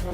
Hi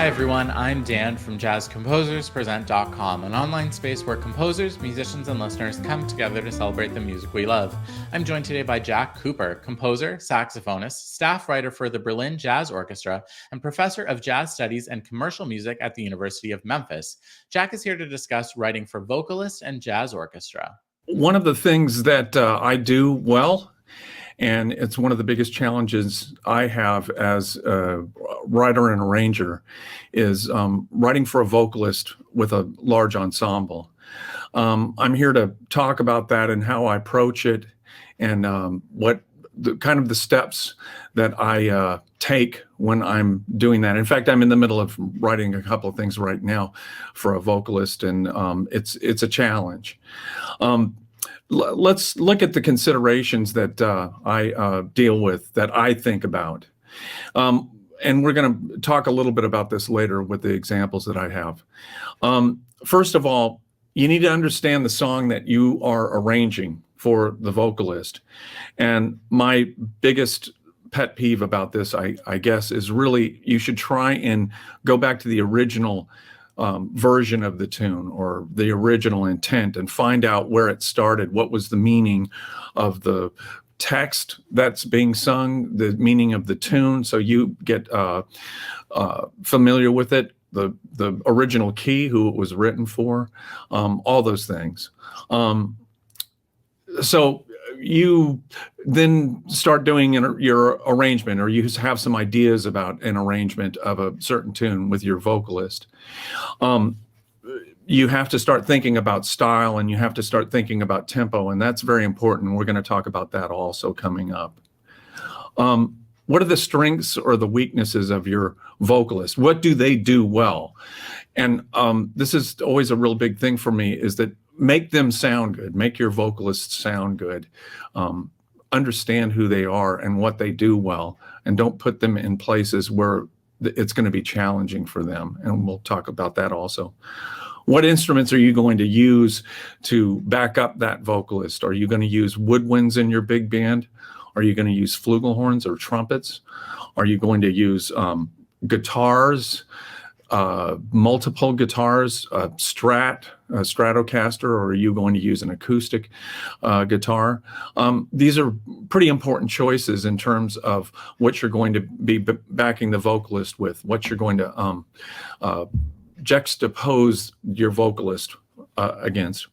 everyone, I'm Dan from JazzComposersPresent.com, an online space where composers, musicians, and listeners come together to celebrate the music we love. I'm joined today by Jack Cooper, composer, saxophonist, staff writer for the Berlin Jazz Orchestra, and professor of jazz studies and commercial music at the University of Memphis. Jack is here to discuss writing for vocalist and jazz orchestra. One of the things that I do well, and it's one of the biggest challenges I have as a writer and arranger, is writing for a vocalist with a large ensemble. I'm here to talk about that and how I approach it, and what the steps that I take when I'm doing that. In fact, I'm in the middle of writing a couple of things right now for a vocalist, and it's a challenge. Let's look at the considerations that I deal with, that I think about. And we're going to talk a little bit about this later with the examples that I have. First of all, you need to understand the song that you are arranging for the vocalist. And my biggest pet peeve about this, I guess, is really you should try and go back to the original version of the tune or the original intent and find out where it started, what was the meaning of the text that's being sung, the meaning of the tune, so you get familiar with it, the original key, who it was written for, all those things. So you then start doing your arrangement, or you have some ideas about an arrangement of a certain tune with your vocalist. You have to start thinking about style, and you have to start thinking about tempo, and that's very important. We're going to talk about that also coming up. What are the strengths or the weaknesses of your vocalist? What do they do well? And this is always a real big thing for me, is that make them sound good. Make your vocalists sound good. Understand who they are and what they do well, and don't put them in places where it's going to be challenging for them. And we'll talk about that also. What instruments are you going to use to back up that vocalist? Are you going to use woodwinds in your big band? Are you going to use flugelhorns or trumpets? Are you going to use guitars, multiple guitars, a Stratocaster, or are you going to use an acoustic guitar? These are pretty important choices in terms of what you're going to be backing the vocalist with, what you're going to juxtapose your vocalist against.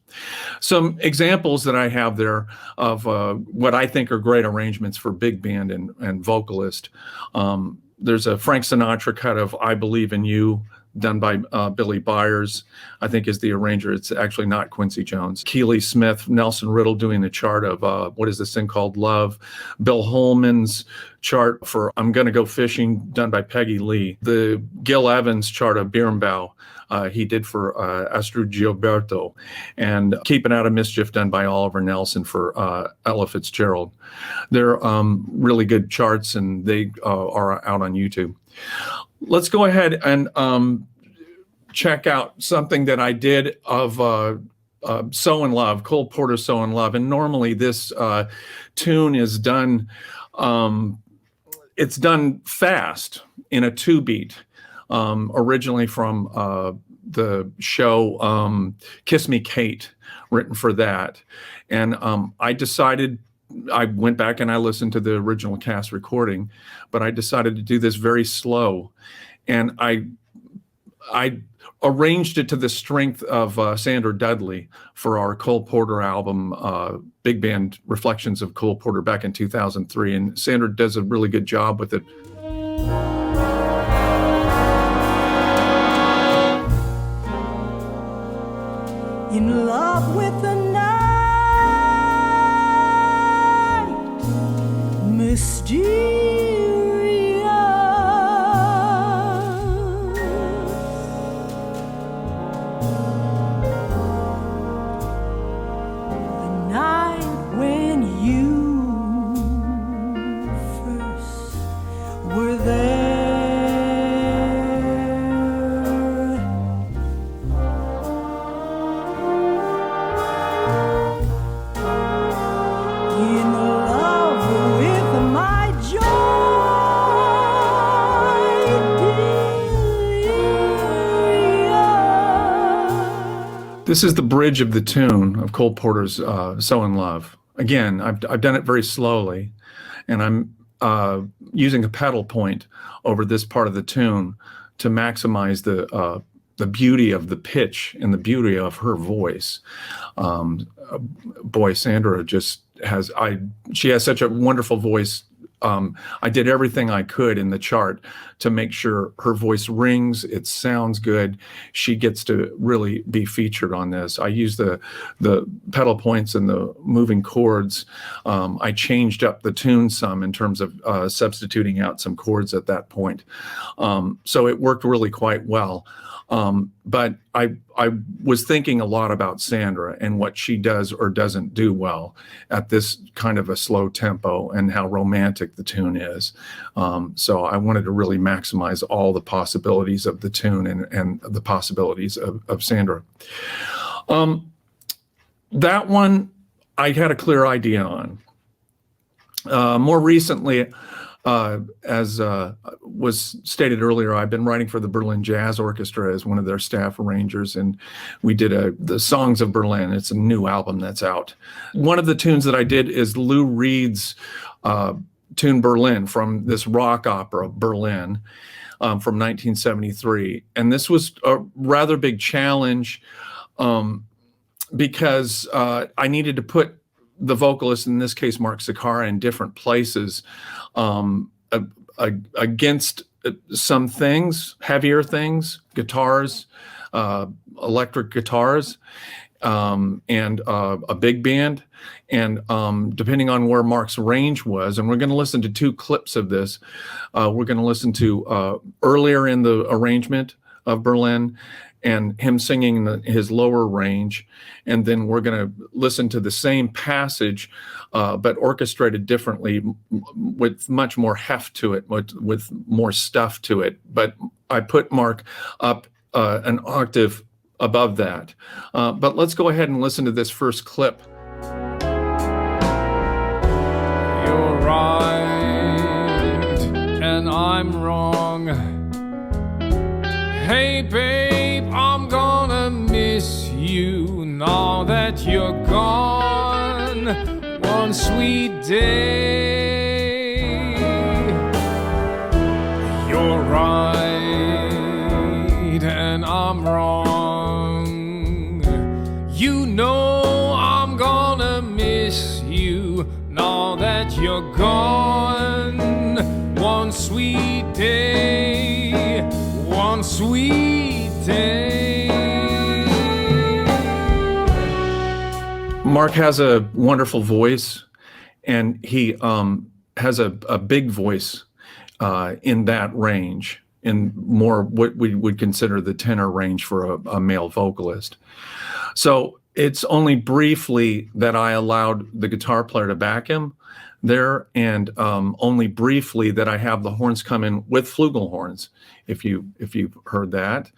Some examples that I have there of what I think are great arrangements for big band and vocalist. There's a Frank Sinatra cut of I Believe in You, done by Billy Byers, I think is the arranger. It's actually not Quincy Jones. Keely Smith, Nelson Riddle doing the chart of what is this thing called Love. Bill Holman's chart for I'm Gonna Go Fishing, done by Peggy Lee. The Gil Evans chart of Birnbaum, he did for Astrud Gilberto. And Keeping Out of Mischief, done by Oliver Nelson for Ella Fitzgerald. They're really good charts, and they are out on YouTube. Let's go ahead and check out something that I did of So in Love, Cole Porter's So in Love. And normally this tune is done, it's done fast in a 2-beat, originally from the show Kiss Me Kate, written for that. And I went back and I listened to the original cast recording, but I decided to do this very slow. And I arranged it to the strength of Sandra Dudley for our Cole Porter album, Big Band Reflections of Cole Porter, back in 2003. And Sandra does a really good job with it. In love with the night, mysterious. The night when you first were there. In love with my This is the bridge of the tune of Cole Porter's So in Love. Again, I've done it very slowly, and I'm using a pedal point over this part of the tune to maximize the beauty of the pitch and the beauty of her voice. Boy, Sandra she has such a wonderful voice. I did everything I could in the chart to make sure her voice rings, it sounds good. She gets to really be featured on this. I use the pedal points and the moving chords. I changed up the tune some in terms of substituting out some chords at that point. So it worked really quite well. But I was thinking a lot about Sandra and what she does or doesn't do well at this kind of a slow tempo and how romantic the tune is. So I wanted to really maximize all the possibilities of the tune and the possibilities of Sandra. That one I had a clear idea on. More recently, as was stated earlier, I've been writing for the Berlin Jazz Orchestra as one of their staff arrangers, and we did the Songs of Berlin. It's a new album that's out. One of the tunes that I did is Lou Reed's tune Berlin from this rock opera, Berlin, from 1973. And this was a rather big challenge because I needed to put the vocalist, in this case Mark Sakara, in different places against some things, heavier things, guitars, electric guitars, and a big band. And depending on where Mark's range was, and we're going to listen to two clips of this. We're going to listen to earlier in the arrangement of Berlin and him singing his lower range. And then we're going to listen to the same passage, but orchestrated differently with much more heft to it, with more stuff to it. But I put Mark up an octave above that. But let's go ahead and listen to this first clip. You're right, and I'm wrong. Hey, babe, I'm gonna miss you now that you're gone. One sweet day. You're right, and I'm wrong. You know I'm gonna miss you now that you're gone. One sweet day, one sweet day. Mark has a wonderful voice, and he has a big voice in that range, in more what we would consider the tenor range for a male vocalist. So it's only briefly that I allowed the guitar player to back him there, and only briefly that I have the horns come in with flugelhorns, if you've heard that,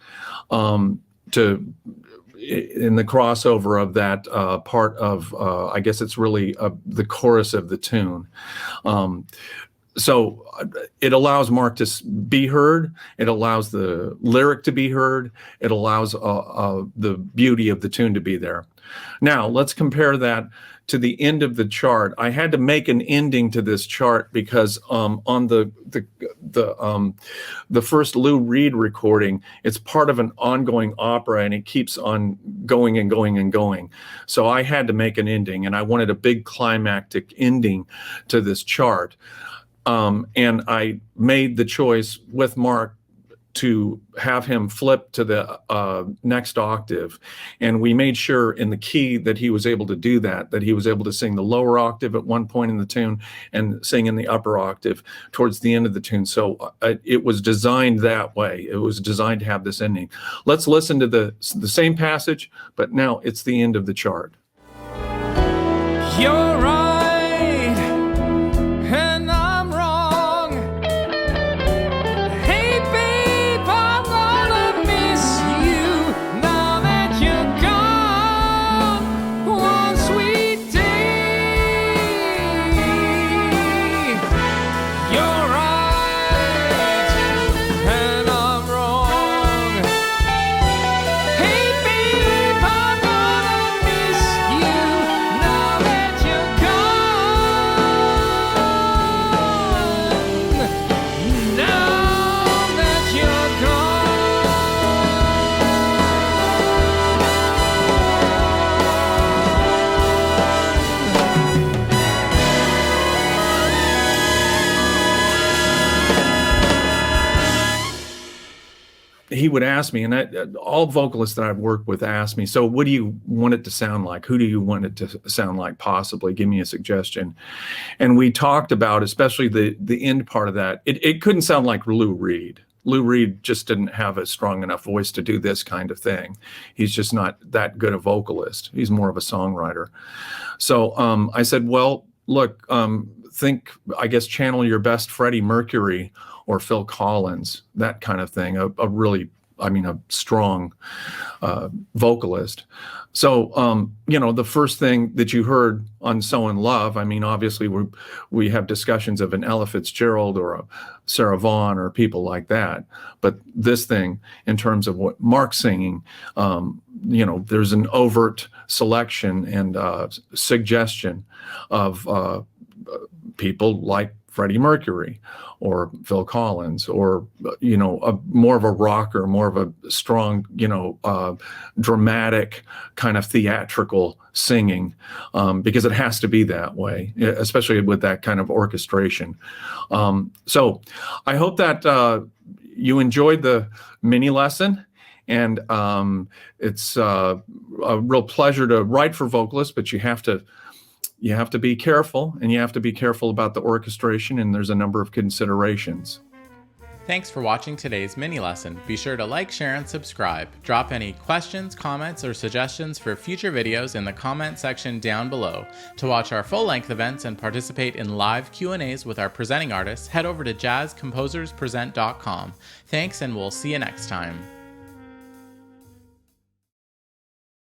in the crossover of that part of, I guess it's really the chorus of the tune. So it allows Mark to be heard. It allows the lyric to be heard. It allows the beauty of the tune to be there. Now let's compare that to the end of the chart. I had to make an ending to this chart because on the first Lou Reed recording, it's part of an ongoing opera and it keeps on going and going and going. So I had to make an ending, and I wanted a big climactic ending to this chart. And I made the choice with Mark to have him flip to the next octave. And we made sure in the key that he was able to do that he was able to sing the lower octave at one point in the tune and sing in the upper octave towards the end of the tune. So it was designed that way. It was designed to have this ending. Let's listen to the same passage, but now it's the end of the chart. You're right, and I'm wrong. Hey, babe, I'm gonna miss you now that you're gone. One sweet day. You're right, and I'm wrong. Hey, babe, I'm he would ask me, and all vocalists that I've worked with ask me, so what do you want it to sound like? Who do you want it to sound like, possibly? Give me a suggestion. And we talked about, especially the end part of that, it couldn't sound like Lou Reed. Lou Reed just didn't have a strong enough voice to do this kind of thing. He's just not that good a vocalist. He's more of a songwriter. So I said, well, look, I guess channel your best Freddie Mercury or Phil Collins, that kind of thing, a strong vocalist. So, the first thing that you heard on So in Love, obviously we have discussions of an Ella Fitzgerald or a Sarah Vaughan or people like that. But this thing, in terms of what Mark's singing, there's an overt selection and suggestion of people like Freddie Mercury or Phil Collins, or more of a rocker, more of a strong, dramatic kind of theatrical singing, because it has to be that way, especially with that kind of orchestration. So I hope that you enjoyed the mini lesson. And it's a real pleasure to write for vocalists, but you have to be careful, and you have to be careful about the orchestration, and there's a number of considerations. Thanks for watching today's mini lesson. Be sure to like, share, and subscribe. Drop any questions, comments, or suggestions for future videos in the comment section down below. To watch our full-length events and participate in live Q&As with our presenting artists, head over to jazzcomposerspresent.com. Thanks, and we'll see you next time.